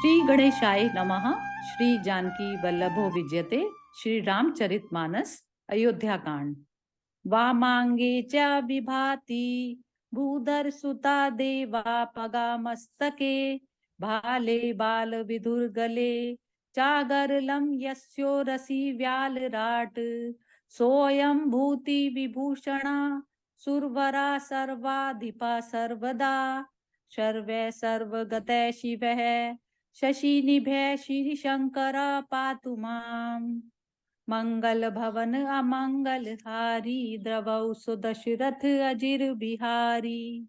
श्री गणेशाय नमः। श्री जानकी वल्लभो विजयते। श्री रामचरितमानस अयोध्या कांड। वामांगे च विभाति भूधर सुता देवा पगा मस्तके भाले बाल विधुर्गले चागरलं यस्यो रसी व्यालराट सोऽयं भूति विभूषणा सुरवरा सर्वाधिपा सर्वदा सर्वे सर्वगते शिवः शशिनिभे श्रीशंकर पातु माम्। मंगल भवन अमंगल हारी द्रवौ सुदशरथ अजिर बिहारी।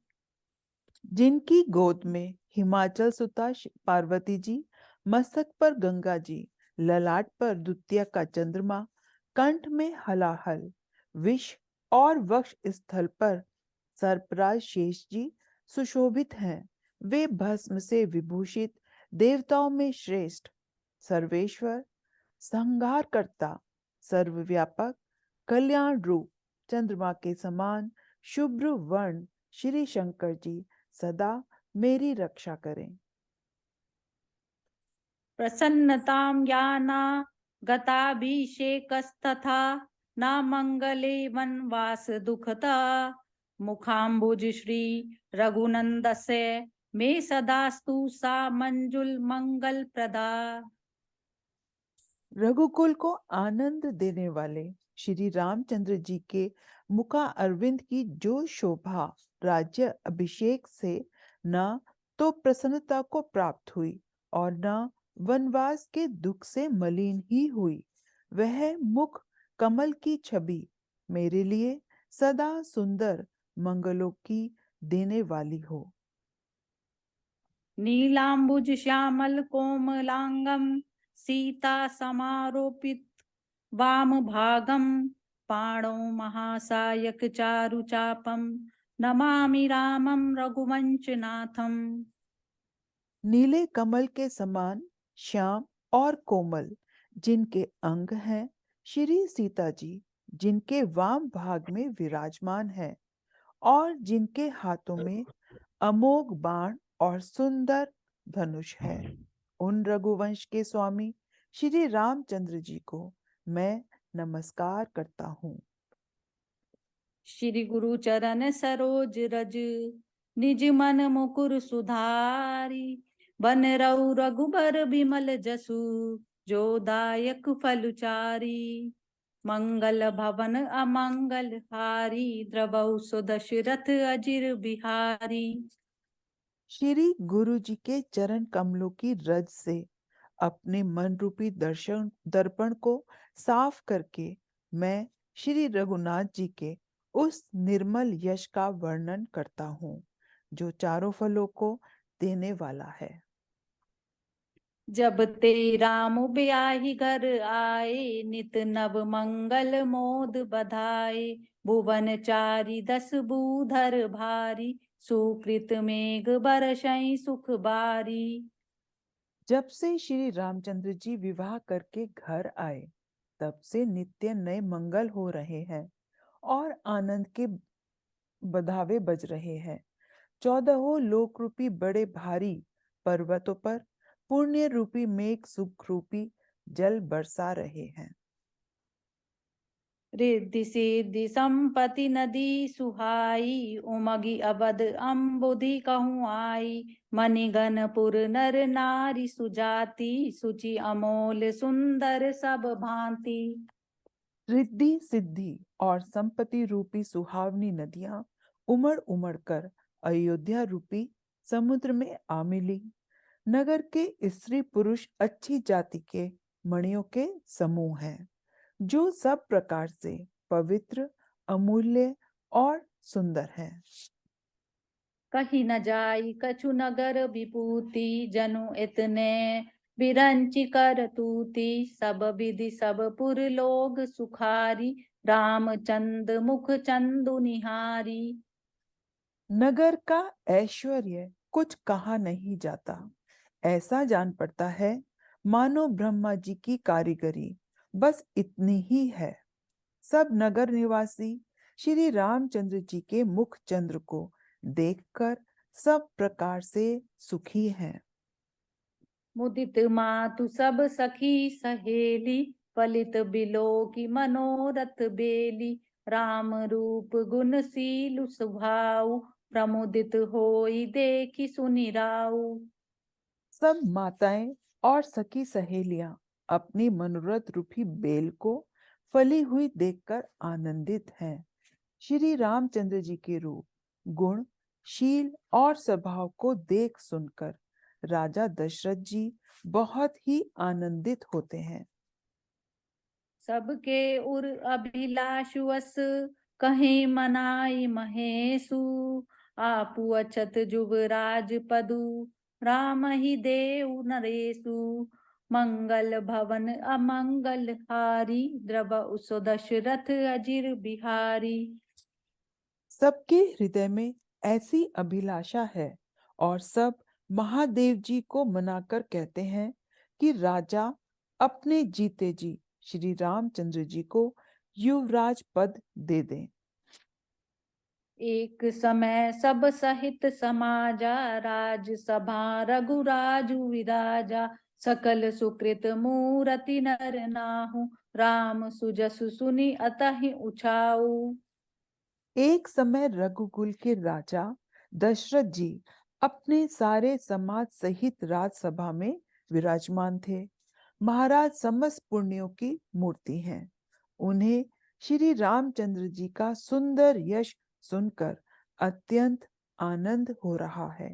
जिनकी गोद में हिमाचल सुता पार्वती जी, मस्तक पर गंगा जी, ललाट पर द्वितीय का चंद्रमा, कंठ में हलाहल, विष और वक्ष स्थल पर सर्पराज शेष जी सुशोभित हैं। वे भस्म से विभूषित देवताओं में श्रेष्ठ, सर्वेश्वर, संहार करता, सर्वव्यापक, कल्याण रूप चंद्रमा के समान शुभ्र वर्ण श्री शंकर जी सदा मेरी रक्षा करें। प्रसन्नतां याना गताभिषेकस्तथा न मंगले वनवास दुखता मुखाम्बुज श्री रघुनंदस्य मे सदास्तु सा मंजुल मंगल प्रदा। रघुकुल को आनंद देने वाले श्री रामचंद्र जी के मुखा अरविंद की जो शोभा राज्य अभिषेक से न तो प्रसन्नता को प्राप्त हुई और न वनवास के दुख से मलिन ही हुई, वह मुख कमल की छवि मेरे लिए सदा सुंदर मंगलों की देने वाली हो। नीलांबुज श्यामल कोमलांगम सीता समारोपित वाम भागम पाणौ महासायक चारु चापम नमामि रामं रघुवंशनाथम। नीले कमल के समान श्याम और कोमल जिनके अंग हैं, श्री सीता जी जिनके वाम भाग में विराजमान हैं और जिनके हाथों में अमोघ बाण और सुंदर धनुष है, उन रघुवंश के स्वामी श्री रामचंद्र जी को मैं नमस्कार करता हूँ। श्री गुरु चरण सरोज रज निज मन मुकुर सुधारी बन रघु रघुबर बिमल जसु जो दायक फलचारी मंगल भवन अमंगल हारी द्रवौ सुदशरथ अजिर बिहारी। श्री गुरु जी के चरण कमलों की रज से अपने मन रूपी दर्शन दर्पण को साफ करके मैं श्री रघुनाथ जी के उस निर्मल यश का वर्णन करता हूँ जो चारों फलों को देने वाला है। जब ते राम ब्याहि घर आए नित नव मंगल मोद बधाए भुवन चारि दस बूधर भारी सुकृत मेघ बरसई सुख बारी। जब से श्री रामचंद्र जी विवाह करके घर आए तब से नित्य नए मंगल हो रहे हैं और आनंद के बधावे बज रहे हैं। 14 लोक रूपी बड़े भारी पर्वतों पर पुण्य रूपी मेघ सुख रूपी जल बरसा रहे हैं। रिद्धि सिद्धि संपत्ति नदी सुहाई उमगी अवध अम्बुधि कहूँ आई मणिगणपुर नर नारी सुजाति सुचि अमोल सुंदर सब भांति। रिद्धि सिद्धि और संपत्ति रूपी सुहावनी नदियां उमड़ उमड़ कर अयोध्या रूपी समुद्र में आ मिली। नगर के स्त्री पुरुष अच्छी जाति के मणियों के समूह हैं जो सब प्रकार से पवित्र, अमूल्य और सुंदर हैं। कही न जाई कछु नगर विभूति जनु इतने बिरंचि कर तूती सब विधि सब पुर लोग सुखारी रामचंद मुख चंदु निहारी। नगर का ऐश्वर्य कुछ कहा नहीं जाता, ऐसा जान पड़ता है मानो ब्रह्मा जी की कारीगरी बस इतनी ही है। सब नगर निवासी श्री रामचंद्र जी के मुख चंद्र को देखकर सब प्रकार से सुखी हैं। मुदित मातु सब सखी सहेली, पलित बिलो की मनोरथ बेली। राम रूप गुणशील स्वभाव, प्रमुदित होई देखी सुनि राऊ। सब माताएं और सखी सहेलियां अपनी मनोरथ रूपी बेल को फली हुई देखकर आनंदित हैं। श्री रामचंद्र जी के रूप, गुण, शील और स्वभाव को देख सुनकर राजा दशरथ जी बहुत ही आनंदित होते हैं। सबके उर अभिलाषुअस, कहीं मनाई महेशु। आपु अछत जुगराज पदु, राम ही देव नरेशु। मंगल भवन अमंगल हारी, द्रव सो दशरथ अजिर बिहारी। सबके हृदय में ऐसी अभिलाषा है और सब महादेव जी को मनाकर कहते हैं कि राजा अपने जीते जी श्री रामचंद्र जी को युवराज पद दे दें। एक समय सब सहित समाजा, राजसभा रघुराजु विराजा। सकल सुकृत मूरति नर नाहु, राम सुजसु सुनि अतहि उछाऊ। एक समय रघुकुल के राजा दशरथ जी अपने सारे समाज सहित राजसभा में विराजमान थे। महाराज समस्त पुण्यों की मूर्ति हैं। उन्हें श्री रामचंद्र जी का सुंदर यश सुनकर अत्यंत आनंद हो रहा है।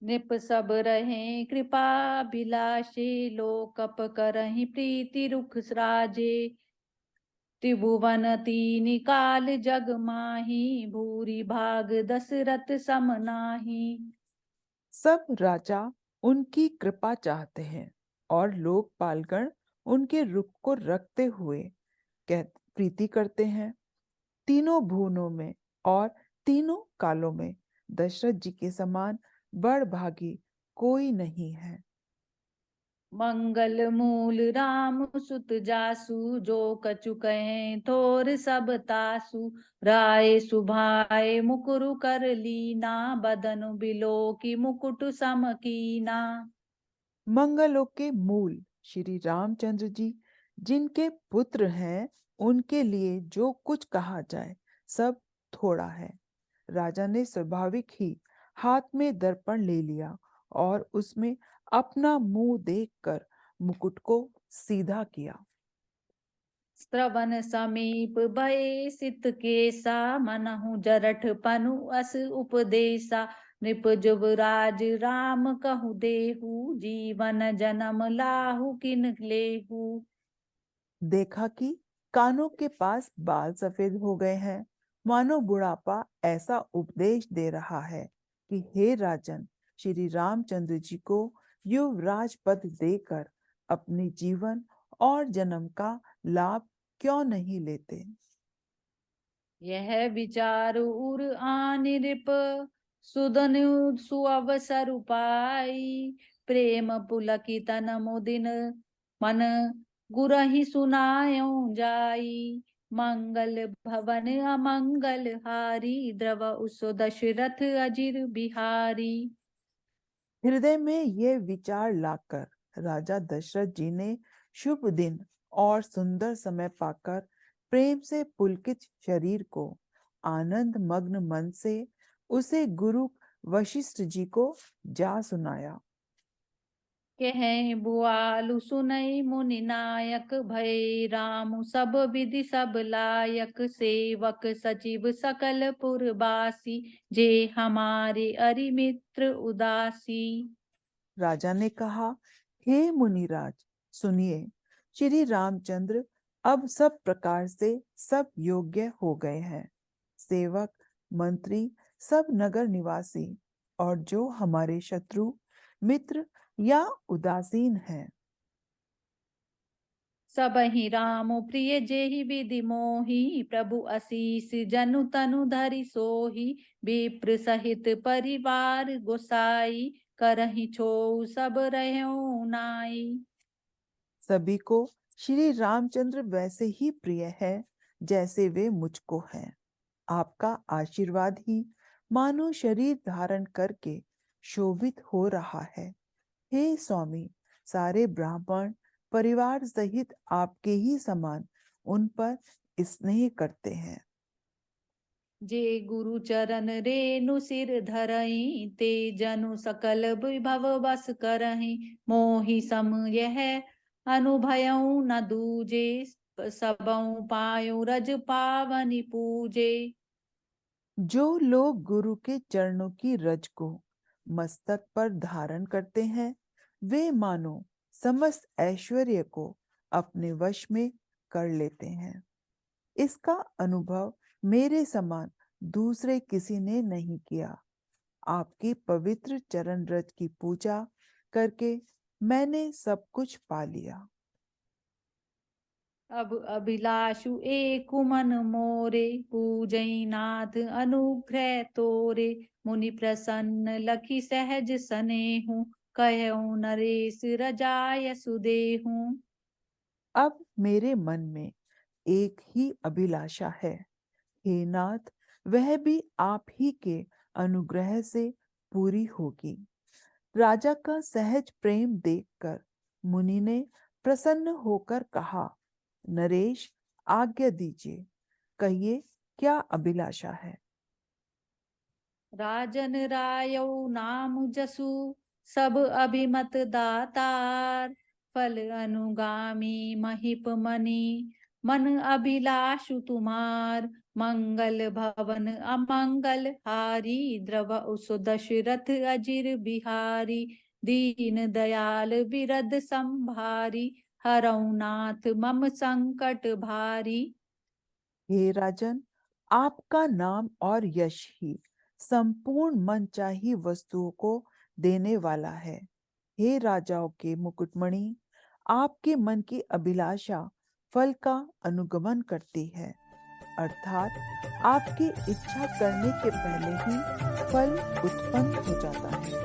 नृप सब रहे कृपा बिलासे, लोकप करहि प्रीति रुख राजे। त्रिभुवन तीन काल जग माही, भूरि भाग दशरथ सम नाहि। सब राजा उनकी कृपा चाहते हैं और लोकपालगण उनके रुख को रखते हुए प्रीति करते हैं। तीनों भुवनों में और तीनों कालों में दशरथ जी के समान बड़भागी कोई नहीं है। मंगल मूल राम सुत जासु, जो कछु कहें थोर सब तासु। राय सुभाए मुकुरु कर लीना, बदन बिलो की मुकुट सम कीना। मंगलों के मूल श्री रामचंद्र जी जिनके पुत्र हैं, उनके लिए जो कुछ कहा जाए सब थोड़ा है। राजा ने स्वाभाविक ही हाथ में दर्पण ले लिया और उसमें अपना मुंह देखकर मुकुट को सीधा किया। श्रवण समीप भय सित केसा, मनहु जरठ पनु अस उपदेसा। नृप जुबराज राम कहु देहु, जीवन जन्म लाहु किन लेहु। देखा कि कानों के पास बाल सफेद हो गए हैं, मानो बुढ़ापा ऐसा उपदेश दे रहा है कि हे राजन, श्री रामचंद्र जी को युवराज पद देकर अपने जीवन और जन्म का लाभ क्यों नहीं लेते। यह विचार उर आन नृप, सुदनु सुअवसर पाई। प्रेम पुलकित मुदिन, मन गुरहि सुनायो जाई। मंगल भवन अमंगल हारी, द्रव उसो दशरथ अजिर बिहारी। हृदय में ये विचार लाकर राजा दशरथ जी ने शुभ दिन और सुंदर समय पाकर प्रेम से पुलकित शरीर को आनंद मग्न मन से उसे गुरु वशिष्ठ जी को जा सुनाया। कहे बुआलु सुनई मुनि नायक, भय राम सब विधि सब लायक। सेवक सचिव सकल पुरबासी, जे हमारे अरिमित्र उदासी। राजा ने कहा, हे मुनिराज, सुनिए, श्री रामचंद्र अब सब प्रकार से सब योग्य हो गए हैं। सेवक, मंत्री, सब नगर निवासी और जो हमारे शत्रु, मित्र या उदासीन हैं, सबहि राम प्रिय जेहि विधि मोहि। प्रभु आशीष जनु तनु धरि सोहि। विप्र सहित परिवार गोसाई, करहि छो सब रहो नाई। सभी को श्री रामचंद्र वैसे ही प्रिय है जैसे वे मुझको हैं। आपका आशीर्वाद ही मानो शरीर धारण करके शोभित हो रहा है। हे स्वामी, सारे ब्राह्मण परिवार सहित आपके ही समान उन पर स्नेह करते हैं। जे गुरु चरण रेनु सिर धरई, ते जनु सकल विभव बस करहि। मोहि सम यह अनुभयउ न दूजे, सबउ पायु रज पावनि पूजे। जो लोग गुरु के चरणों की रज को मस्तक पर धारण करते हैं, वे मानो समस्त ऐश्वर्य को अपने वश में कर लेते हैं। इसका अनुभव मेरे समान दूसरे किसी ने नहीं किया। आपकी पवित्र चरण रज की पूजा करके मैंने सब कुछ पा लिया। अब अभिलाषु एक मन मोरे, पूजई नाथ अनुग्रह तोरे। मुनि प्रसन्न लखी सहज सनेहु, कहऊँ नरेश रजाय सुदेहु। अब मेरे मन में एक ही अभिलाषा है, हे नाथ, वह भी आप ही के अनुग्रह से पूरी होगी। राजा का सहज प्रेम देखकर मुनि ने प्रसन्न होकर कहा, नरेश, आज्ञा दीजिए, कहिए क्या अभिलाषा है। राजन रायौ नाम जसु, सब अभिमत दातार। फल अनुगामी महिप मनि, मन अभिलाषु तुम्हार। मंगल भवन अमंगल हारी, द्रव सु दशरथ अजिर बिहारी। दीन दयाल बिरद संभारी, हरौ नाथ मम संकट भारी। हे राजन, आपका नाम और यश ही संपूर्ण मनचाही वस्तुओं को देने वाला है। हे राजाओं के मुकुटमणि, आपके मन की अभिलाषा फल का अनुगमन करती है, अर्थात आपकी इच्छा करने के पहले ही फल उत्पन्न हो जाता है।